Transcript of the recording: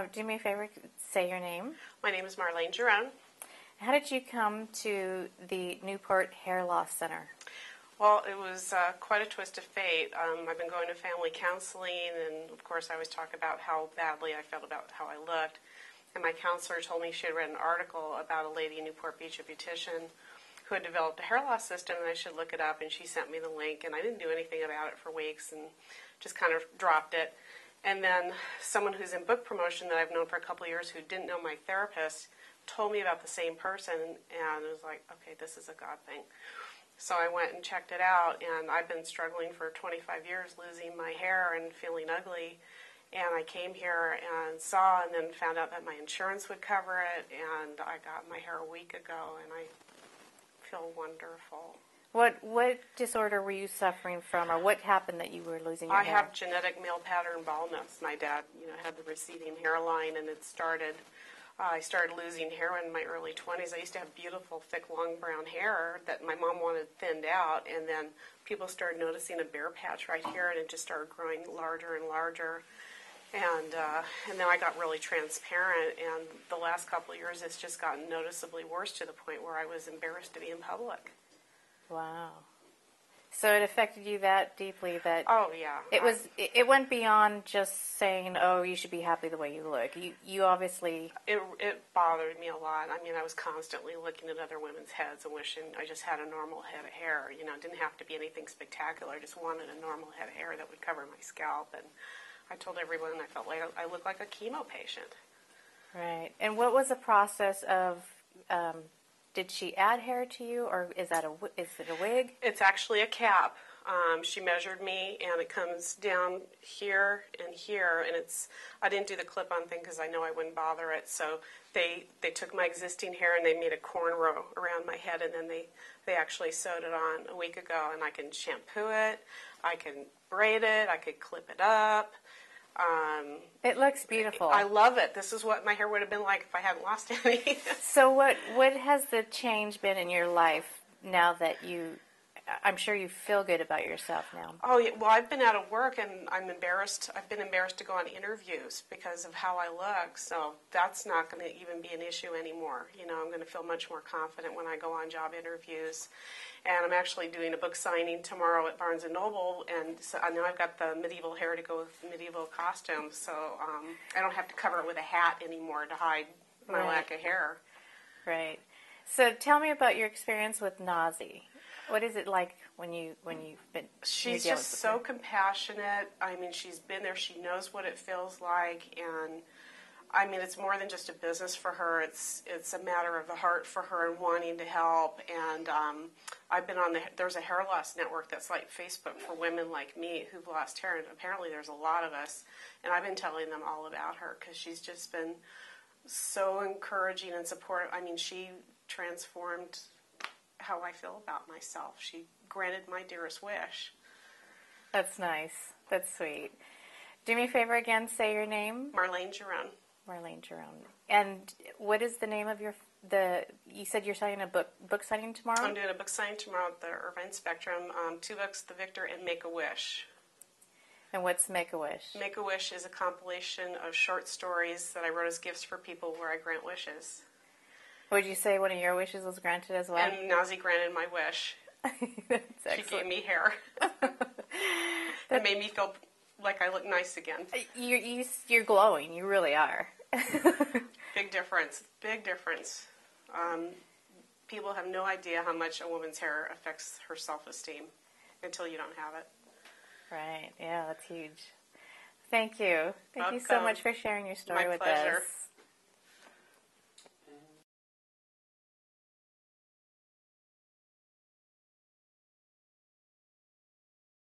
Do me a favor, say your name. My name is Marlayne Giron. How did you come to the Newport Hair Loss Center? Well, it was quite a twist of fate. I've been going to family counseling, and of course I always talk about how badly I felt about how I looked. And my counselor told me she had read an article about a lady in Newport Beach, a beautician, who had developed a hair loss system, and I should look it up, and she sent me the link, and I didn't do anything about it for weeks and just kind of dropped it. And then someone who's in book promotion that I've known for a couple of years who didn't know my therapist told me about the same person, and it was like, okay, this is a God thing. So I went and checked it out, and I've been struggling for 25 years, losing my hair and feeling ugly. And I came here and saw and then found out that my insurance would cover it, and I got my hair a week ago, and I feel wonderful. What disorder were you suffering from, or what happened that you were losing your hair? I have genetic male pattern baldness. My dad, had the receding hairline, and I started losing hair in my early 20s. I used to have beautiful, thick, long brown hair that my mom wanted thinned out, and then people started noticing a bare patch right here, and it just started growing larger and larger. And then I got really transparent, and the last couple of years it's just gotten noticeably worse to the point where I was embarrassed to be in public. Wow. So it affected you that deeply that... Oh, yeah. It went beyond just saying, oh, you should be happy the way you look. You obviously... It bothered me a lot. I mean, I was constantly looking at other women's heads and wishing I just had a normal head of hair. It didn't have to be anything spectacular. I just wanted a normal head of hair that would cover my scalp. And I told everyone I felt like I looked like a chemo patient. Right. And what was the process of... did she add hair to you, or is it a wig? It's actually a cap. She measured me, and it comes down here and here, and I didn't do the clip-on thing because I know I wouldn't bother it, so they took my existing hair and they made a cornrow around my head, and then they actually sewed it on a week ago, and I can shampoo it, I can braid it, I could clip it up. It looks beautiful. I love it. This is what my hair would have been like if I hadn't lost any. So what has the change been in your life now that I'm sure you feel good about yourself now? Oh, yeah. Well, I've been out of work, and I'm embarrassed. I've been embarrassed to go on interviews because of how I look, so that's not going to even be an issue anymore. I'm going to feel much more confident when I go on job interviews. And I'm actually doing a book signing tomorrow at Barnes & Noble, and so now I've got the medieval hair to go with the medieval costume, so I don't have to cover it with a hat anymore to hide my lack of hair. Right. So tell me about your experience with Nazi. What is it like when you've been... She's just so compassionate. I mean, she's been there. She knows what it feels like, and I mean, it's more than just a business for her. It's a matter of the heart for her and wanting to help. And I've been on there's a hair loss network that's like Facebook for women like me who've lost hair, and apparently there's a lot of us. And I've been telling them all about her because she's just been so encouraging and supportive. I mean, she transformed how I feel about myself. She granted my dearest wish. That's nice. That's sweet. Do me a favor again, say your name. Marlayne Giron. Marlayne Giron. And what is the name of you said you're signing a book signing tomorrow? I'm doing a book signing tomorrow at the Irvine Spectrum. 2 books, The Victor and Make-A-Wish. And what's Make-A-Wish? Make-A-Wish is a compilation of short stories that I wrote as gifts for people where I grant wishes. Would you say one of your wishes was granted as well? And Nazi granted my wish. She gave me hair. It made me feel like I look nice again. You're glowing. You really are. Big difference. Big difference. People have no idea how much a woman's hair affects her self-esteem until you don't have it. Right. Yeah, that's huge. Thank you. Thank you so Welcome. much for sharing your story My with pleasure. us.